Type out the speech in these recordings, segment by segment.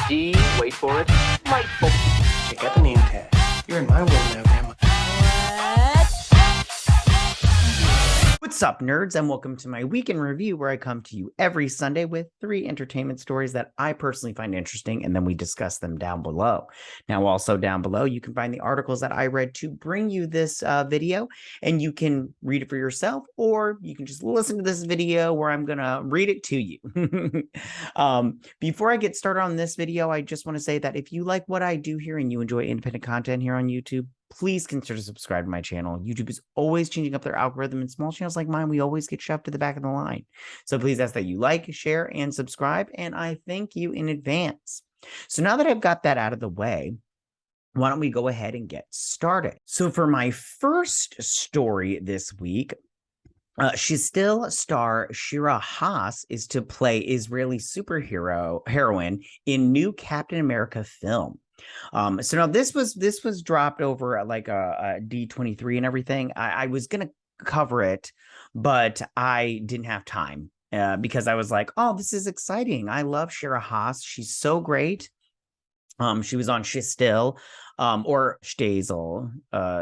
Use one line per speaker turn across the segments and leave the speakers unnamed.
D, wait for it, delightful.
Check out the name tag. You're in my world now, Grandma.
What's up, nerds, and welcome to my week in review, where I come to you every Sunday with 3 entertainment stories that I personally find interesting, and then we discuss them down below. Now, also down below, you can find the articles that I read to bring you this video, and you can read it for yourself, or you can just listen to this video where I'm going to read it to you. Before I get started on this video, I just want to say that if you like what I do here and you enjoy independent content here on YouTube, please consider subscribing to my channel. YouTube is always changing up their algorithm, and small channels like mine, we always get shoved to the back of the line. So please ask that you like, share, and subscribe, and I thank you in advance. So now that I've got that out of the way, why don't we go ahead and get started? So for my first story this week, Shtisel star Shira Haas is to play Israeli heroine in new Captain America film. So now this was dropped over at like a D23 and everything. I was gonna cover it, but I didn't have time because I was like, oh, this is exciting. I love Shira Haas. She's so great. She was on Shtisel, or Shtisel.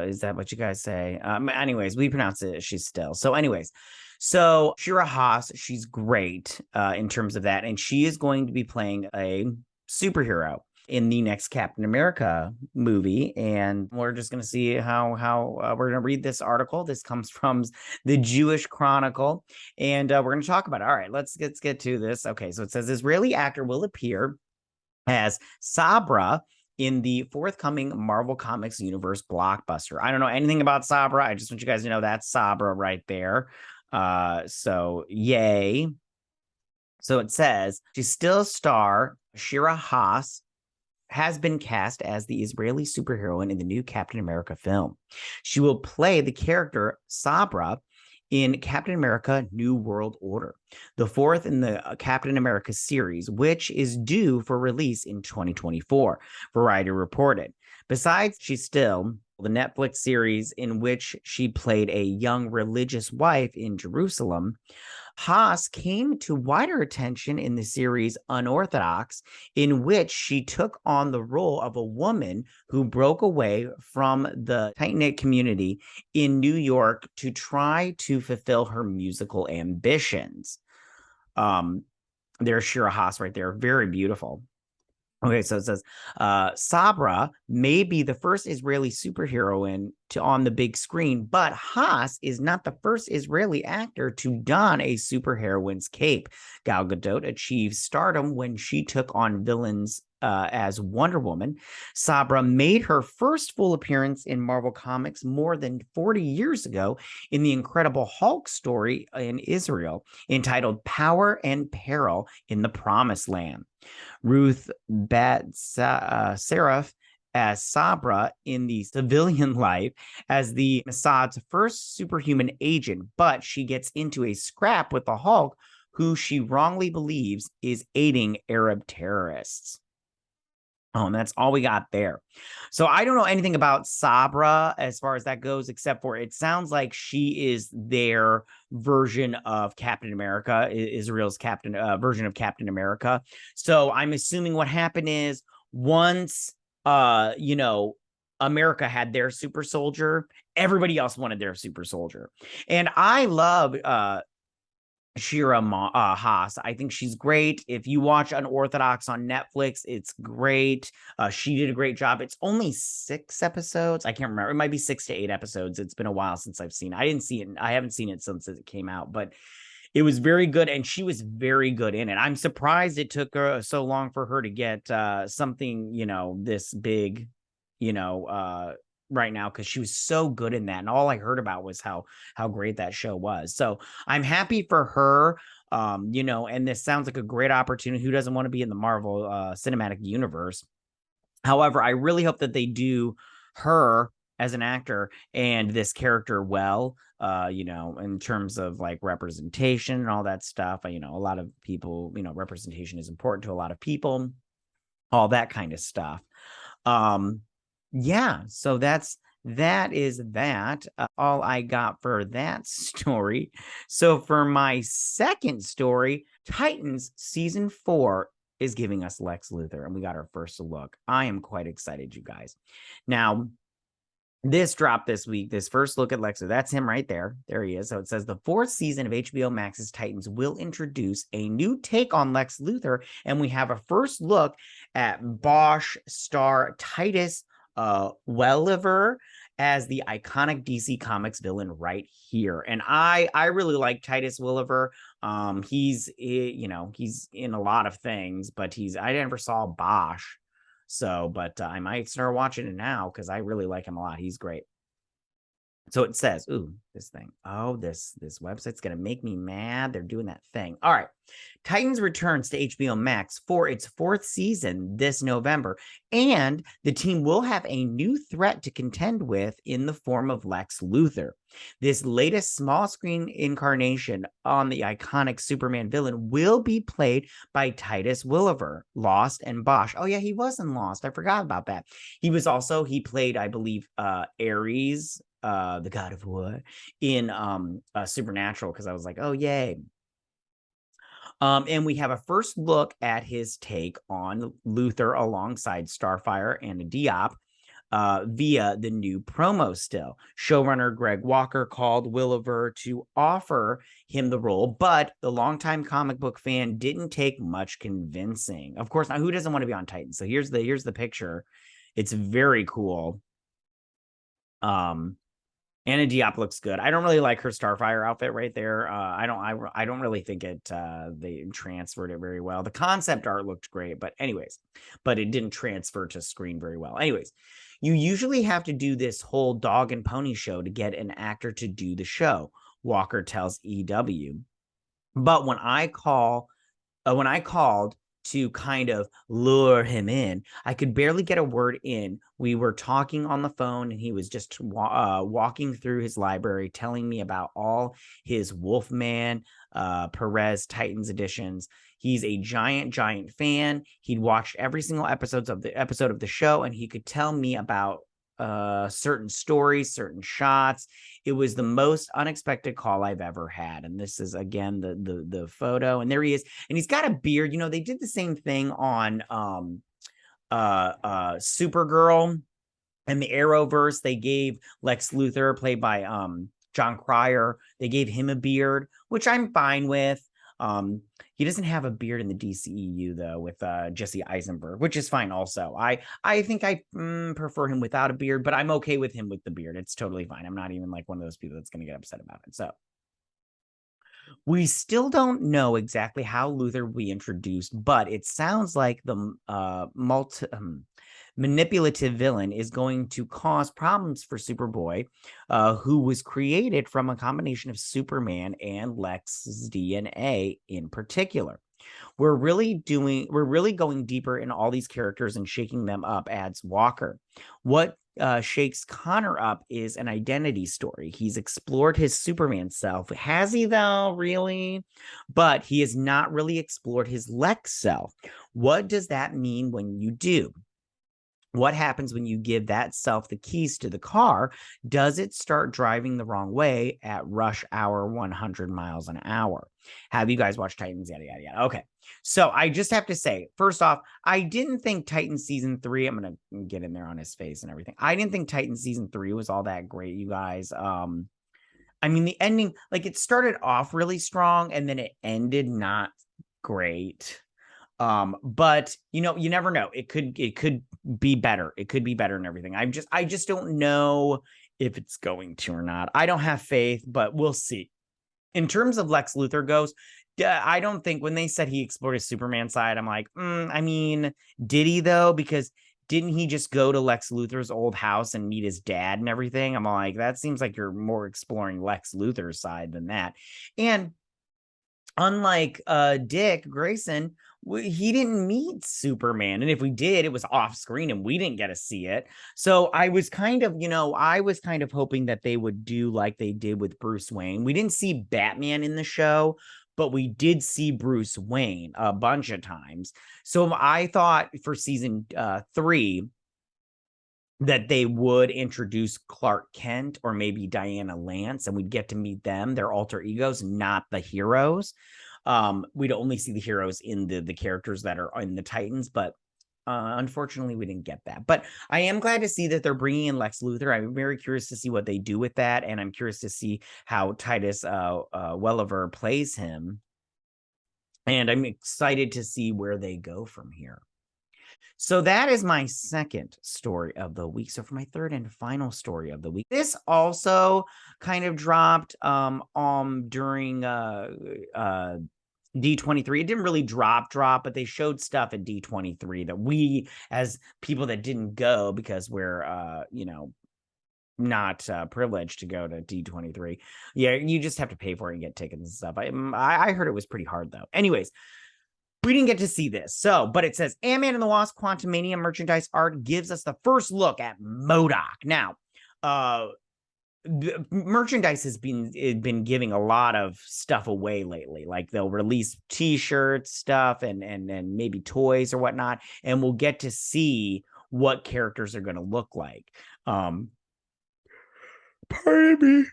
Is that what you guys say? Anyways, we pronounce it Shtisel. So anyways, so Shira Haas, she's great in terms of that. And she is going to be playing a superhero in the next Captain America movie, and we're just going to see how we're going to read this article. This comes from the Jewish Chronicle, and we're going to talk about it. All right, let's get to this. Okay, so it says Israeli actor will appear as Sabra in the forthcoming Marvel Comics universe blockbuster. I don't know anything about Sabra. I just want you guys to know that's Sabra right there. So yay. So it says Shtisel star Shira Haas has been cast as the Israeli superheroine in the new Captain America film. She will play the character Sabra in Captain America New World Order, the fourth in the Captain America series, which is due for release in 2024, Variety reported. Besides, she's still the Netflix series in which she played a young religious wife in Jerusalem. Haas came to wider attention in the series Unorthodox, in which she took on the role of a woman who broke away from the tight-knit community in New York to try to fulfill her musical ambitions. There's Shira Haas right there. Very beautiful. Okay, so it says, Sabra may be the first Israeli superheroine on the big screen, but Haas is not the first Israeli actor to don a superheroine's cape. Gal Gadot achieved stardom when she took on villains as Wonder Woman. Sabra made her first full appearance in Marvel Comics more than 40 years ago in the Incredible Hulk story in Israel, entitled Power and Peril in the Promised Land. Ruth Bat-Seraph as Sabra in the civilian life as the Mossad's first superhuman agent, but she gets into a scrap with the Hulk, who she wrongly believes is aiding Arab terrorists. Oh, and that's all we got there. So I don't know anything about Sabra as far as that goes, except for it sounds like she is their version of Captain America, Israel's version of Captain America. So I'm assuming what happened is once, America had their super soldier, everybody else wanted their super soldier. And I love Shira Haas. I think she's great. If you watch Unorthodox on Netflix, it's great. She did a great job. It's only 6 episodes. I can't remember. It might be 6 to 8 episodes. It's been a while since I've seen it. I didn't see it. I haven't seen it since it came out, but it was very good, and she was very good in it. I'm surprised it took her so long for her to get something, this big, right now, because she was so good in that, and all I heard about was how great that show was. So I'm happy for her, and this sounds like a great opportunity. Who doesn't want to be in the Marvel cinematic universe? However, I really hope that they do her as an actor and this character well, in terms of like representation and all that stuff. A lot of people, representation is important to a lot of people, all that kind of stuff. Yeah, so that is that. All I got for that story. So for my second story, Titans season 4 is giving us Lex Luthor, and we got our first look. I am quite excited, you guys. Now, this dropped this week, this first look at Lex Luthor. That's him right there. There he is. So it says the 4th season of HBO Max's Titans will introduce a new take on Lex Luthor, and we have a first look at BOSCH star Titus Welliver as the iconic DC Comics villain right here. And I really like Titus Welliver. He's he's in a lot of things, but I never saw BOSCH. So, but I might start watching it now because I really like him a lot. He's great. So it says, ooh, this thing. Oh, this website's going to make me mad. They're doing that thing. All right. Titans returns to HBO Max for its 4th season this November, and the team will have a new threat to contend with in the form of Lex Luthor. This latest small screen incarnation on the iconic Superman villain will be played by Titus Welliver, Lost and BOSCH. Oh yeah, he was in Lost. I forgot about that. He played, I believe, Ares, the god of war, in Supernatural, because I was like, oh yay. And we have a first look at his take on Luthor alongside Starfire and Diop via the new promo still. Showrunner Greg Walker called Welliver to offer him the role, but the longtime comic book fan didn't take much convincing. Of course, now who doesn't want to be on Titan? So here's the picture. It's very cool. Anna Diop looks good. I don't really like her Starfire outfit right there. I don't really think they transferred it very well. The concept art looked great, but it didn't transfer to screen very well. Anyways, you usually have to do this whole dog and pony show to get an actor to do the show, Walker tells EW. But when I called to kind of lure him in, I could barely get a word in. We were talking on the phone, and he was just walking through his library, telling me about all his Wolfman, Perez Titans editions. He's a giant fan. He'd watched every single episode of the show, and he could tell me about certain stories, certain shots. It was the most unexpected call I've ever had. And this is again the photo, and there he is, and he's got a beard. They did the same thing on Supergirl and the Arrowverse. They gave Lex Luthor, played by John Cryer, they gave him a beard, which I'm fine with. He doesn't have a beard in the DCEU though, with Jesse Eisenberg, which is fine also. I think I prefer him without a beard, but I'm okay with him with the beard. It's totally fine. I'm not even like one of those people that's going to get upset about it. So we still don't know exactly how Luthor will be introduced, but it sounds like the manipulative villain is going to cause problems for Superboy, who was created from a combination of Superman and Lex's DNA in particular. We're really going deeper in all these characters and shaking them up, adds Walker. What shakes Connor up is an identity story. He's explored his Superman self. Has he though, really? But he has not really explored his Lex self. What does that mean when you do? What happens when you give that self the keys to the car? Does it start driving the wrong way at rush hour 100 miles an hour? Have you guys watched Titans? Yada, yada, yada. Okay. So I just have to say, first off, I didn't think Titans season 3, I'm going to get in there on his face and everything. I didn't think Titans season 3 was all that great, you guys. I mean, the ending, like it started off really strong and then it ended not great. But you never know. It could be better. It could be better and everything. I just don't know if it's going to or not. I don't have faith, but we'll see. In terms of Lex Luthor goes, I don't think when they said he explored his Superman side, I'm like, I mean, did he though? Because didn't he just go to Lex Luthor's old house and meet his dad and everything? I'm like, that seems like you're more exploring Lex Luthor's side than that. And unlike Dick Grayson, he didn't meet Superman, and if we did, it was off screen and we didn't get to see it. So I was kind of hoping that they would do like they did with Bruce Wayne. We didn't see Batman in the show, but we did see Bruce Wayne a bunch of times. So I thought for season 3 that they would introduce Clark Kent or maybe Diana Lance, and we'd get to meet them, their alter egos, not the heroes. We'd only see the heroes in the characters that are in the Titans, but unfortunately, we didn't get that. But I am glad to see that they're bringing in Lex Luthor. I'm very curious to see what they do with that, and I'm curious to see how Titus Welliver plays him. And I'm excited to see where they go from here. So that is my second story of the week. So for my third and final story of the week, this also kind of dropped during D23. It didn't really drop, but they showed stuff at D23 that we, as people that didn't go because we're not privileged to go to D23. Yeah, you just have to pay for it and get tickets and stuff. I heard it was pretty hard though. Anyways, we didn't get to see this. So, but it says Ant-Man and the Wasp Quantumania merchandise art gives us the first look at MODOK. Now, the merchandise has been giving a lot of stuff away lately. Like they'll release t-shirts, stuff, and maybe toys or whatnot, and we'll get to see what characters are going to look like. Pardon me.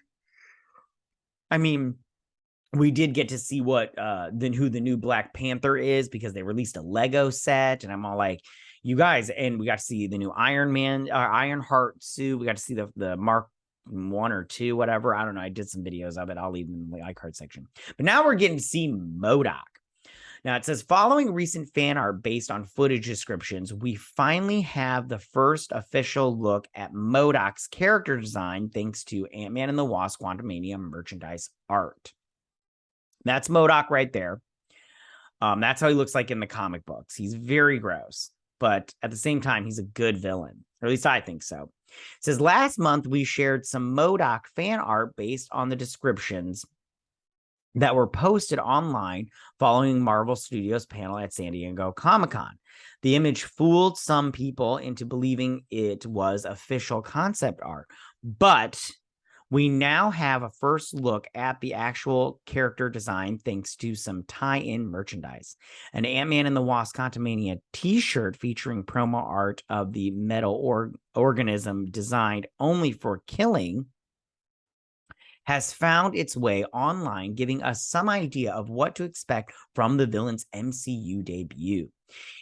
I mean, we did get to see what who the new Black Panther is because they released a Lego set, and I'm all like, you guys, and we got to see the new Iron Man, Ironheart suit. We got to see the Mark 1 or 2, whatever. I don't know. I did some videos of it. I'll leave them in the iCard section. But now we're getting to see MODOK. Now it says, following recent fan art based on footage descriptions, we finally have the first official look at MODOK's character design thanks to Ant-Man and the Wasp Quantumania merchandise art. That's MODOK right there. That's how he looks like in the comic books. He's very gross, but at the same time, he's a good villain. Or at least I think so. It says, last month, we shared some MODOK fan art based on the descriptions that were posted online following Marvel Studios panel at San Diego Comic-Con. The image fooled some people into believing it was official concept art, but we now have a first look at the actual character design thanks to some tie-in merchandise. An Ant-Man and the Wasp Quantumania t-shirt featuring promo art of the metal organism designed only for killing has found its way online, giving us some idea of what to expect from the villain's MCU debut.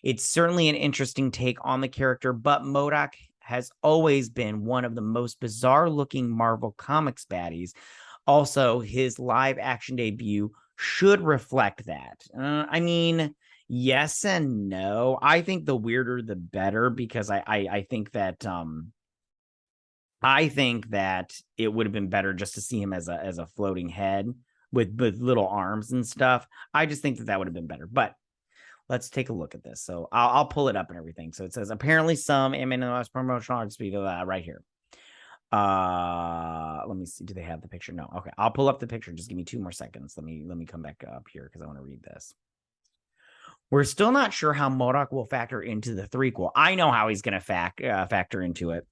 It's certainly an interesting take on the character, but MODOK has always been one of the most bizarre-looking Marvel Comics baddies. Also, his live-action debut should reflect that. I mean, yes and no. I think the weirder, the better, because I think that it would have been better just to see him as a floating head with little arms and stuff. I just think that would have been better, but let's take a look at this. So I'll pull it up and everything. So it says, apparently some Ant-Man and the Wasp promotional art speed right here. Let me see. Do they have the picture? No. Okay. I'll pull up the picture. Just give me 2 more seconds. Let me come back up here because I want to read this. We're still not sure how MODOK will factor into the threequel. I know how he's going to factor into it.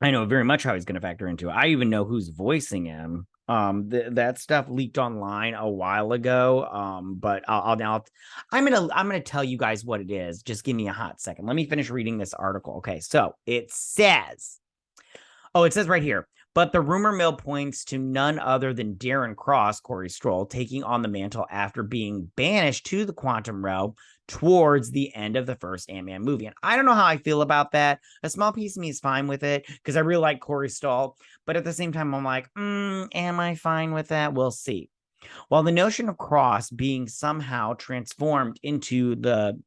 I know very much how he's going to factor into it. I even know who's voicing him. That stuff leaked online a while ago. But I'm gonna tell you guys what it is. Just give me a hot second. Let me finish reading this article. Okay, so it says right here, but the rumor mill points to none other than Darren Cross, Corey Stoll, taking on the mantle after being banished to the quantum realm towards the end of the first Ant-Man movie. And I don't know how I feel about that. A small piece of me is fine with it because I really like Corey Stoll, but at the same time, I'm like, am I fine with that? We'll see. While the notion of Cross being somehow transformed into the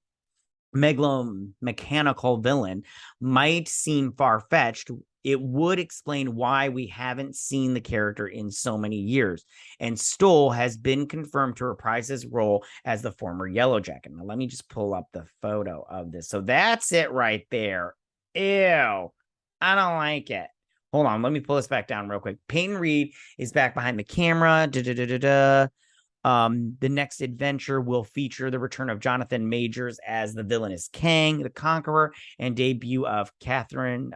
megalomechanical villain might seem far-fetched, it would explain why we haven't seen the character in so many years. And Stoll has been confirmed to reprise his role as the former Yellow Jacket. Now, let me just pull up the photo of this. So that's it right there. Ew. I don't like it. Hold on. Let me pull this back down real quick. Peyton Reed is back behind the camera. The next adventure will feature the return of Jonathan Majors as the villainous Kang the Conqueror and debut of Catherine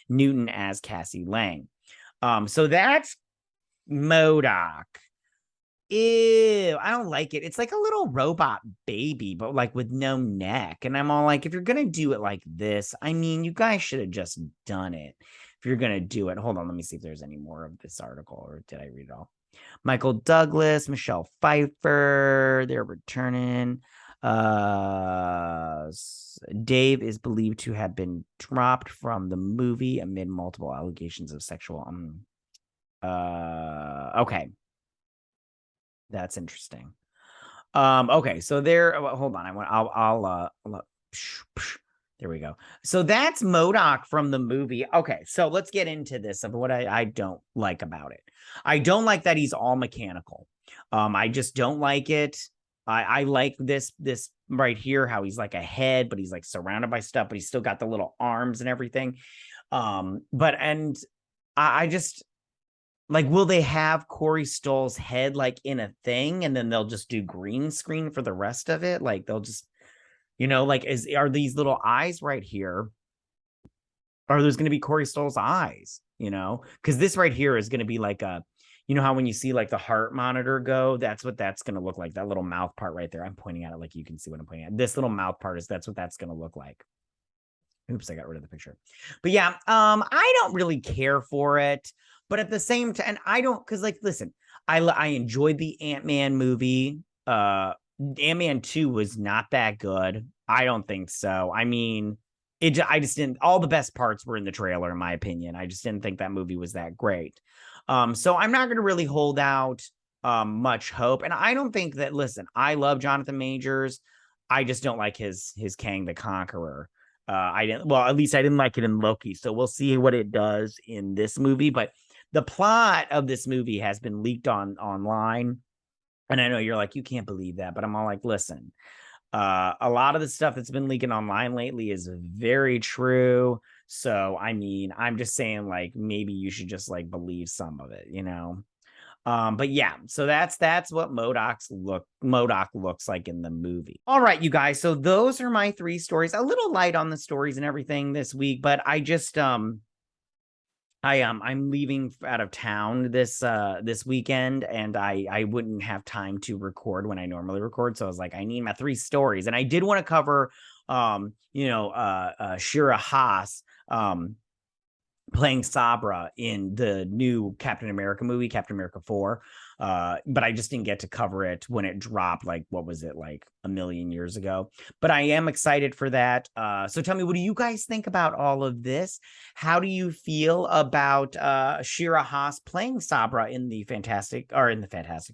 Newton as Cassie Lang. So that's MODOK. Ew, I don't like it. It's like a little robot baby, but like with no neck. And I'm all like, if you're going to do it like this, I mean, you guys should have just done it. If you're going to do it. Hold on, let me see if there's any more of this article, or did I read it all? Michael Douglas, Michelle Pfeiffer, they're returning. Dave is believed to have been dropped from the movie amid multiple allegations of sexual. Okay, that's interesting. Okay, so there. Hold on, I'll there we go. So that's MODOK from the movie. Okay, so let's get into this of what I don't like about it. I don't like that he's all mechanical. I just don't like it. I like this right here, how he's like a head, but he's like surrounded by stuff, but he's still got the little arms and everything. I just like, will they have Corey Stoll's head like in a thing and then they'll just do green screen for the rest of it? Like they'll just, like, are these little eyes right here? Are there's going to be Corey Stoll's eyes, because this right here is going to be like how when you see like the heart monitor go, that's what that's going to look like. That little mouth part right there. I'm pointing at it like you can see what I'm pointing at. This little mouth part that's what that's going to look like. Oops, I got rid of the picture. But yeah, I don't really care for it. But at the same time, and I don't, because like, listen, I enjoyed the AntMan movie. AntMan 2 was not that good. I don't think so. I mean, I just didn't, all the best parts were in the trailer, in my opinion. I just didn't think that movie was that great. So I'm not going to really hold out much hope. And I don't think that, listen, I love Jonathan Majors. I just don't like his Kang the Conqueror. At least I didn't like it in Loki. So we'll see what it does in this movie. But the plot of this movie has been leaked online. And I know you're like, you can't believe that. But I'm all like, listen, a lot of the stuff that's been leaking online lately is very true. So, I mean, I'm just saying, like, maybe you should just like believe some of it, But yeah, so that's what MODOK looks like in the movie. All right, you guys. So those are my 3 stories. A little light on the stories and everything this week, but I just I'm leaving out of town this weekend, and I wouldn't have time to record when I normally record. So I was like, I need my 3 stories, and I did want to cover Shira Haas playing Sabra in the new Captain America movie, Captain America 4. But I just didn't get to cover it when it dropped, like, what was it, like a million years ago? But I am excited for that. So tell me, what do you guys think about all of this? How do you feel about Shira Haas playing Sabra in the Fantastic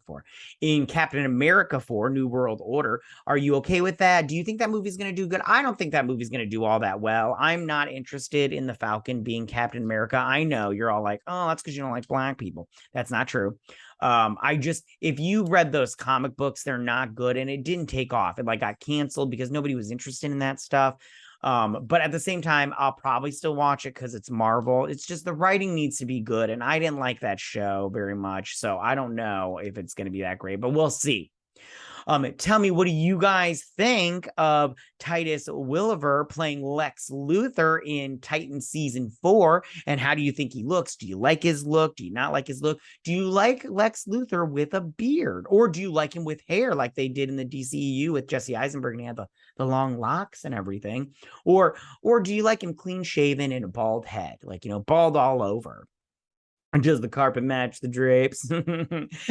Four, in Captain America 4, New World Order? Are you okay with that? Do you think that movie's going to do good? I don't think that movie's going to do all that well. I'm not interested in the Falcon being Captain America. I know you're all like, oh, that's because you don't like black people. That's not true. If you read those comic books, they're not good, and it didn't take off. It like got canceled because nobody was interested in that stuff. But at the same time, I'll probably still watch it because it's Marvel. It's just the writing needs to be good, and I didn't like that show very much, so I don't know if it's going to be that great, but we'll see. Tell me, what do you guys think of Titus Welliver playing Lex Luthor in Titan Season 4? And how do you think he looks? Do you like his look? Do you not like his look? Do you like Lex Luthor with a beard? Or do you like him with hair like they did in the DCEU with Jesse Eisenberg, and he had the long locks and everything? Or do you like him clean shaven and a bald head? Like, bald all over. And does the carpet match the drapes?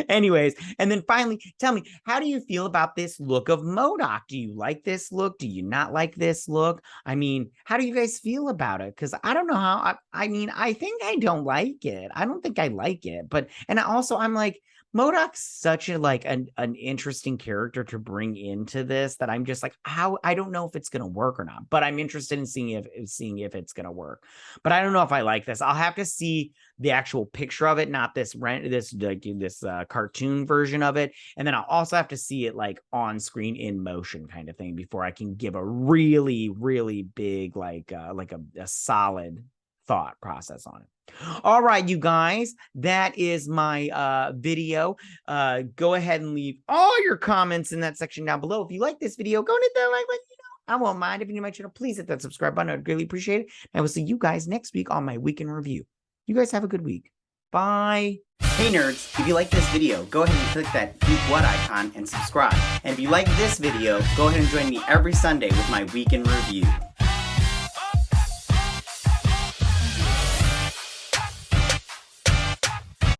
Anyways, and then finally, tell me, how do you feel about this look of MODOK? Do you like this look? Do you not like this look? I mean, how do you guys feel about it? Because I don't know how. I mean, I think I don't like it. I don't think I like it. But, and also, I'm like, MODOK's such an interesting character to bring into this that I'm just like, I don't know if it's gonna work or not, but I'm interested in seeing if it's gonna work. But I don't know if I like this. I'll have to see the actual picture of it, not this cartoon version of it, and then I'll also have to see it like on screen in motion kind of thing before I can give a really, really big like a solid thought process on it. All right, you guys, that is my video. Go ahead and leave all your comments in that section down below. If you like this video, go and hit that like button. I won't mind. If you're new to my channel, please hit that subscribe button. I'd greatly appreciate it. And I will see you guys next week on my week in review. You guys have a good week. Bye.
Hey nerds, if you like this video, go ahead and click that Geek What icon and subscribe. And if you like this video, go ahead and join me every Sunday with my week in review.